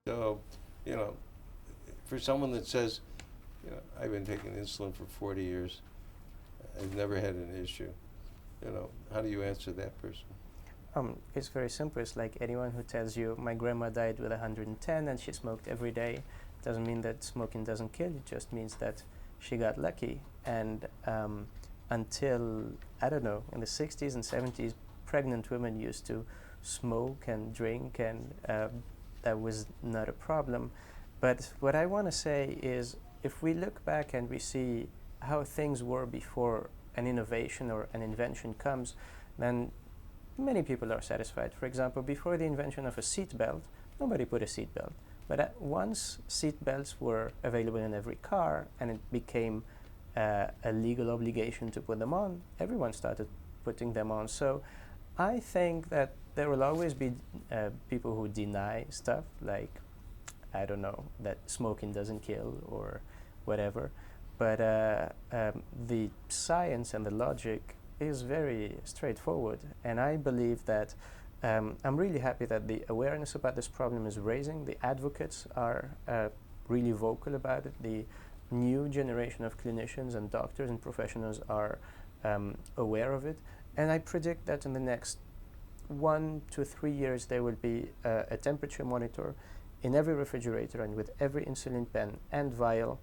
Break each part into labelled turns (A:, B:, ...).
A: So, you know, for someone that says, I've been taking insulin for 40 years, I've never had an issue, how do you answer that person?
B: It's very simple. It's like anyone who tells you my grandma died with 110 and she smoked every day. Doesn't mean that smoking doesn't kill. It just means that she got lucky. And until, I don't know, in the 60s and 70s, pregnant women used to smoke and drink, and that was not a problem. But what I want to say is, if we look back and we see how things were before an innovation or an invention comes, then many people are satisfied. For example, before the invention of a seat belt, nobody put a seat belt. But once seat belts were available in every car and it became a legal obligation to put them on, everyone started putting them on. So I think that there will always be people who deny stuff, like, I don't know, that smoking doesn't kill or whatever. But the science and the logic is very straightforward. And I believe that I'm really happy that the awareness about this problem is raising. The advocates are really vocal about it. The new generation of clinicians and doctors and professionals are aware of it. And I predict that in the next 1 to 3 years, there will be a temperature monitor in every refrigerator and with every insulin pen and vial.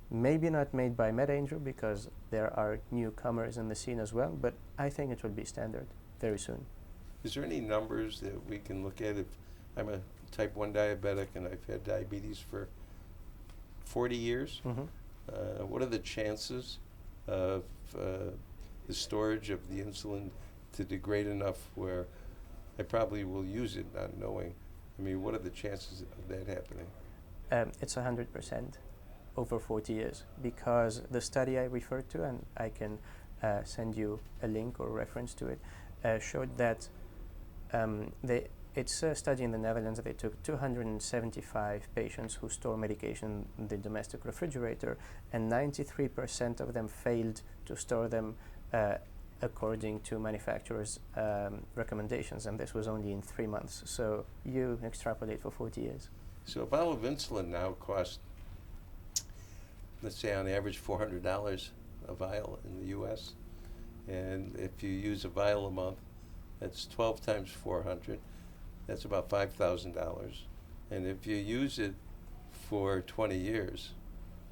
B: Maybe not made by MedAngel, because there are newcomers in the scene as well, but I think it will be standard very soon.
A: Is there any numbers that we can look at? If I'm a type 1 diabetic and I've had diabetes for 40 years, what are the chances of the storage of the insulin to degrade enough where I probably will use it not knowing? I mean, what are the chances of that happening?
B: It's 100% over 40 years, because the study I referred to, and I can send you a link or reference to it, showed that it's a study in the Netherlands. They took 275 patients who store medication in the domestic refrigerator, and 93% of them failed to store them according to manufacturers' recommendations, and this was only in 3 months. So you extrapolate for 40 years.
A: So a bottle of insulin now costs, let's say on average $400 a vial in the US. And if you use a vial a month, that's 12 times 400. That's about $5,000. And if you use it for 20 years,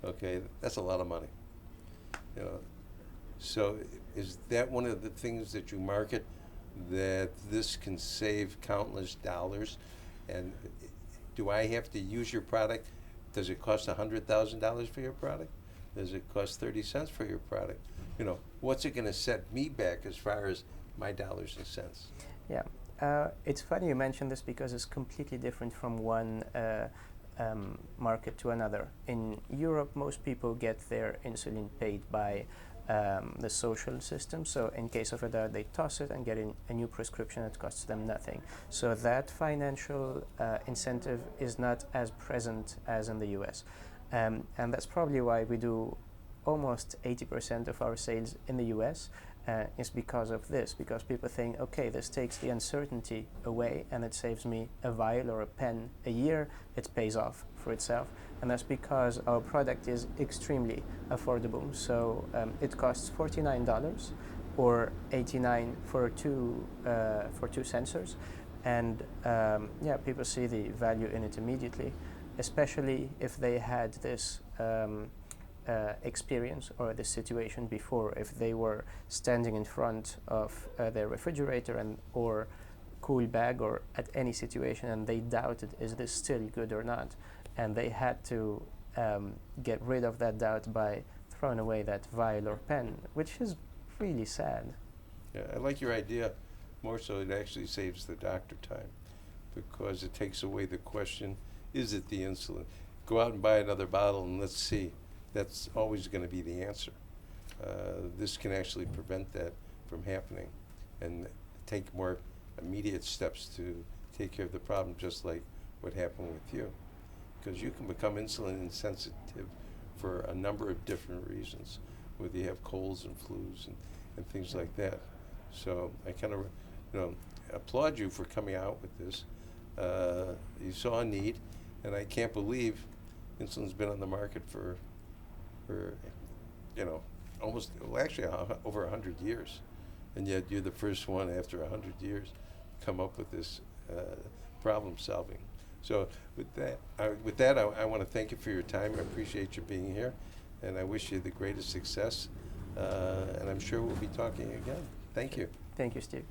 A: okay, that's a lot of money. So is that one of the things that you market, that this can save countless dollars? And do I have to use your product? Does it cost $100,000 for your product? Does it cost 30 cents for your product? What's it going to set me back as far as my dollars and cents?
B: Yeah, it's funny you mention this, because it's completely different from one market to another. In Europe, most people get their insulin paid by the social system. So in case of a doubt, they toss it and get a new prescription. It costs them nothing. So that financial incentive is not as present as in the US. And that's probably why we do almost 80% of our sales in the US. Is because of this, because people think, okay, this takes the uncertainty away and it saves me a vial or a pen a year. It pays off for itself, and that's because our product is extremely affordable. So it costs $49 or $89 for two sensors, and people see the value in it immediately, especially if they had this experience or the situation before. If they were standing in front of their refrigerator or cool bag or at any situation, and they doubted, is this still good or not? And they had to get rid of that doubt by throwing away that vial or pen, which is really sad.
A: Yeah, I like your idea more so it actually saves the doctor time, because it takes away the question, is it the insulin? Go out and buy another bottle and let's see. That's always going to be the answer. This can actually prevent that from happening and take more immediate steps to take care of the problem, just like what happened with you. Because you can become insulin insensitive for a number of different reasons, whether you have colds and flus and things like that. So I kind of applaud you for coming out with this. You saw a need, And I can't believe insulin's been on the market for you know, almost, well, actually over 100 years. And yet you're the first one after 100 years to come up with this problem solving. So with that, I want to thank you for your time. I appreciate you being here, and I wish you the greatest success. And I'm sure we'll be talking again. Thank you.
B: Thank you, Steve.